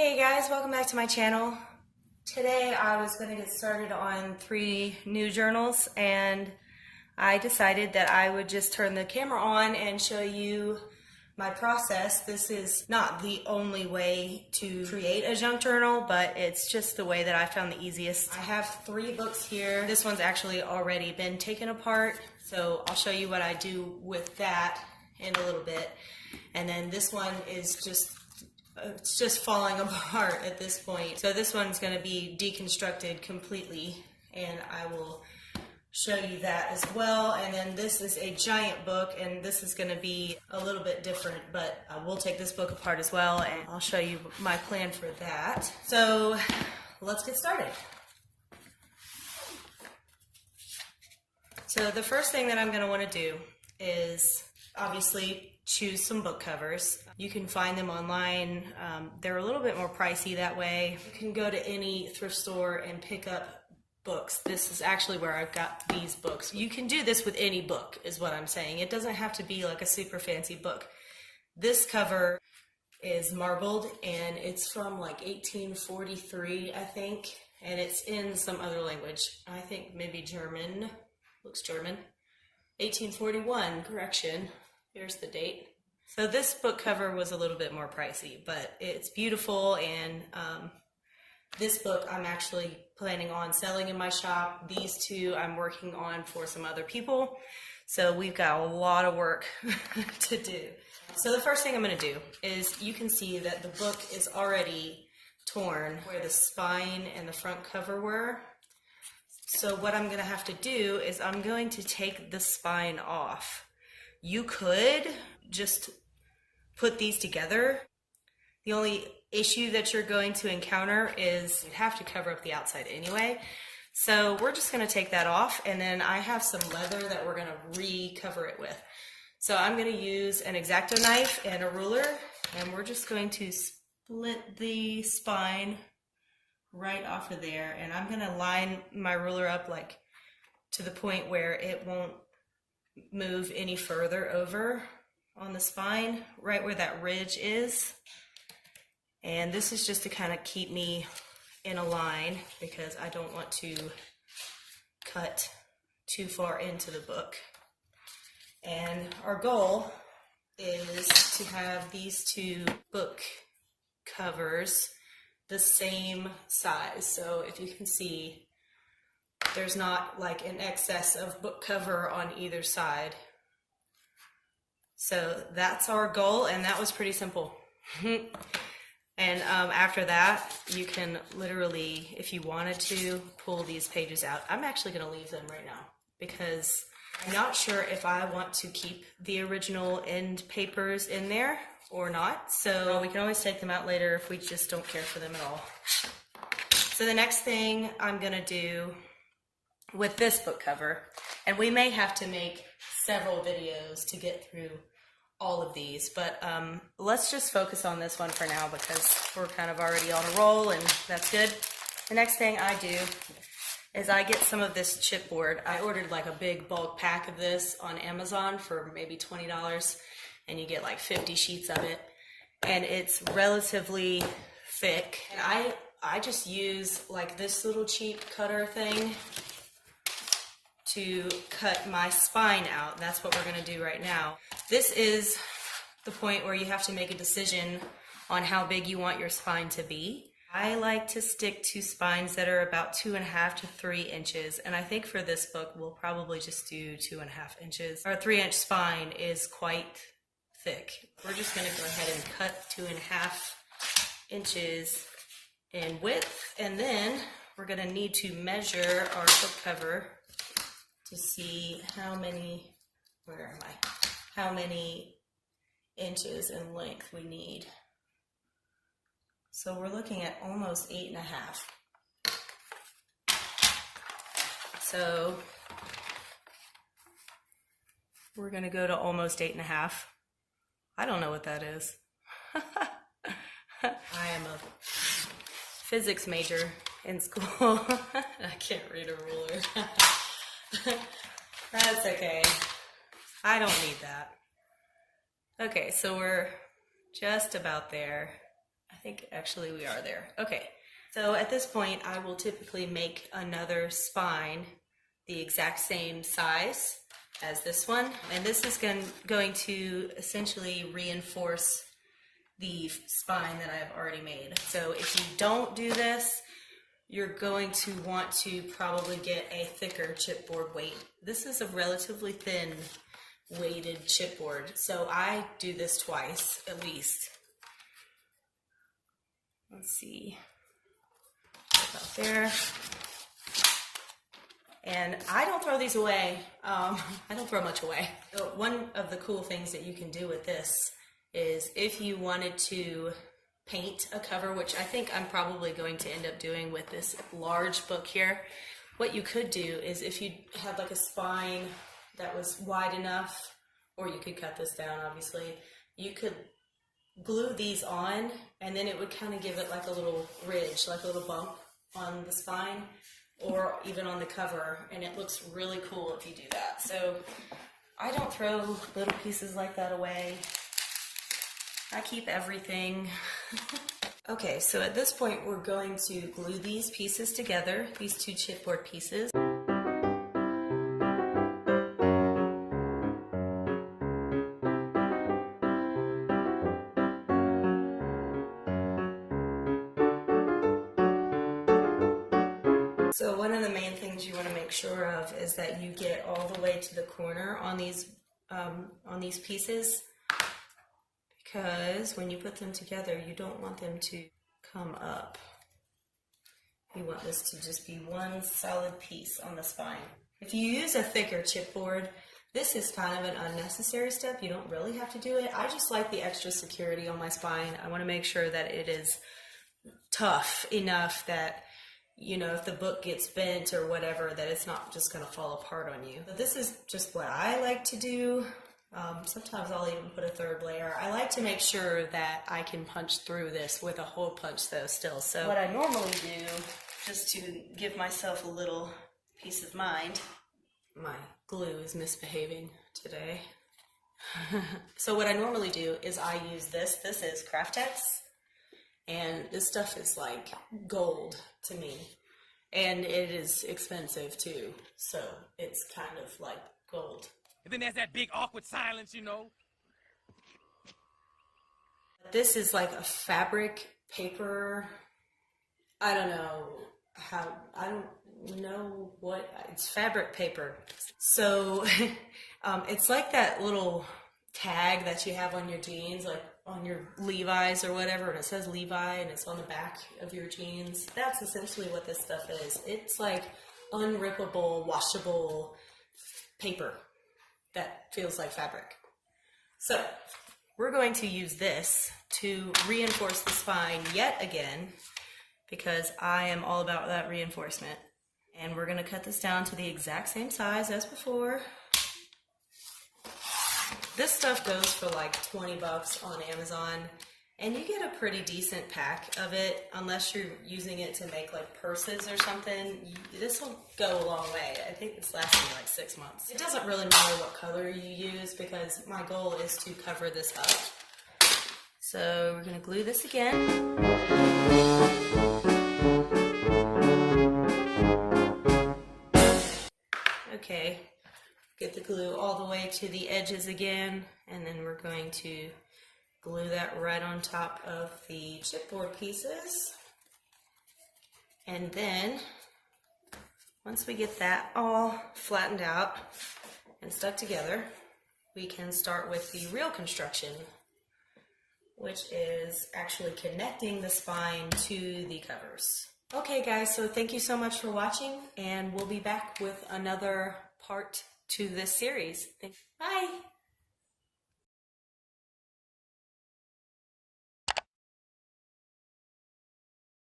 Hey guys, welcome back to my channel. Today I was going to get started on 3 new journals, and I decided that I would just turn the camera on and show you my process. This is not the only way to create a junk journal, but it's just the way that I found the easiest. I have 3 books here. This one's actually already been taken apart, so I'll show you what I do with that in a little bit. And then this one is it's just falling apart at this point. So this one's going to be deconstructed completely, and I will show you that as well. And then this is a giant book, and this is going to be a little bit different, but we'll take this book apart as well, and I'll show you my plan for that. So let's get started. So the first thing that I'm going to want to do is obviously choose some book covers. You can find them online. They're a little bit more pricey that way. You can go to any thrift store and pick up books. This is actually where I've got these books. You can do this with any book is what I'm saying. It doesn't have to be like a super fancy book. This cover is marbled, and it's from like 1843, I think, and it's in some other language. I think maybe German. Looks German. 1841, correction. Here's the date. So this book cover was a little bit more pricey, but it's beautiful, and this book I'm actually planning on selling in my shop. These 2 I'm working on for some other people. So we've got a lot of work to do. So the first thing I'm going to do is, you can see that the book is already torn where the spine and the front cover were. So what I'm going to have to do is I'm going to take the spine off. You could just put these together. The only issue that you're going to encounter is you have to cover up the outside anyway. So we're just going to take that off, and then I have some leather that we're going to re-cover it with. So I'm going to use an X-Acto knife and a ruler, and we're just going to split the spine right off of there, and I'm going to line my ruler up like to the point where it won't move any further over on the spine, right where that ridge is. And this is just to kind of keep me in a line, because I don't want to cut too far into the book. And our goal is to have these 2 book covers the same size. So if you can see, there's not like an excess of book cover on either side. So that's our goal, and that was pretty simple. And after that, you can literally, if you wanted to, pull these pages out. I'm actually going to leave them right now, because I'm not sure if I want to keep the original end papers in there or not. So we can always take them out later if we just don't care for them at all. So the next thing I'm going to do with this book cover, and we may have to make several videos to get through all of these, but let's just focus on this one for now, because we're kind of already on a roll, and that's good. The next thing I do is I get some of this chipboard. I ordered like a big bulk pack of this on Amazon for maybe $20, and you get like 50 sheets of it, and it's relatively thick. And I just use like this little cheap cutter thing to cut my spine out. That's what we're going to do right now. This is the point where you have to make a decision on how big you want your spine to be. I like to stick to spines that are about 2.5 to 3 inches, and I think for this book we'll probably just do 2.5 inches. Our 3-inch spine is quite thick. We're just going to go ahead and cut 2.5 inches in width, and then we're going to need to measure our book cover to see how many inches in length we need. So we're looking at almost 8.5. So we're going to go to almost 8.5. I don't know what that is. I am a physics major in school. I can't read a ruler. That's okay. I don't need that. Okay, so we're just about there. I think actually we are there. Okay, so at this point I will typically make another spine the exact same size as this one, and this is going to essentially reinforce the spine that I've already made. So if you don't do this, you're going to want to probably get a thicker chipboard weight. This is a relatively thin weighted chipboard, so I do this twice at least. Let's see, about there. And I don't throw these away. I don't throw much away. So one of the cool things that you can do with this is if you wanted to paint a cover, which I think I'm probably going to end up doing with this large book here, what you could do is if you had like a spine that was wide enough, or you could cut this down obviously, you could glue these on and then it would kind of give it like a little ridge, like a little bump on the spine or even on the cover, and it looks really cool if you do that. So I don't throw little pieces like that away. I keep everything. Okay, so at this point we're going to glue these pieces together, these two chipboard pieces. So one of the main things you want to make sure of is that you get all the way to the corner on these pieces, because when you put them together, you don't want them to come up. You want this to just be one solid piece on the spine. If you use a thicker chipboard, this is kind of an unnecessary step. You don't really have to do it. I just like the extra security on my spine. I want to make sure that it is tough enough that, you know, if the book gets bent or whatever, that it's not just going to fall apart on you. But this is just what I like to do. Sometimes I'll even put a third layer. I like to make sure that I can punch through this with a hole punch though still. So what I normally do, just to give myself a little peace of mind, my glue is misbehaving today. So what I normally do is I use this. This is Craftex. And this stuff is like gold to me, and it is expensive too, so it's kind of like gold. And then there's that big awkward silence, you know. This is like a fabric paper. I don't know how, I don't know what, it's fabric paper. So it's like that little tag that you have on your jeans, like on your Levi's or whatever, and it says Levi and it's on the back of your jeans. That's essentially what this stuff is. It's like unrippable, washable paper that feels like fabric. So we're going to use this to reinforce the spine yet again, because I am all about that reinforcement. And we're going to cut this down to the exact same size as before. This stuff goes for like 20 bucks on Amazon, and you get a pretty decent pack of it, unless you're using it to make like purses or something. This will go a long way. I think it's lasting like 6 months. It doesn't really matter what color you use, because my goal is to cover this up. So we're gonna glue this again. Okay. Get the glue all the way to the edges again, and then we're going to glue that right on top of the chipboard pieces. And then, once we get that all flattened out and stuck together, we can start with the real construction, which is actually connecting the spine to the covers. Okay guys, so thank you so much for watching, and we'll be back with another part to this series. Bye!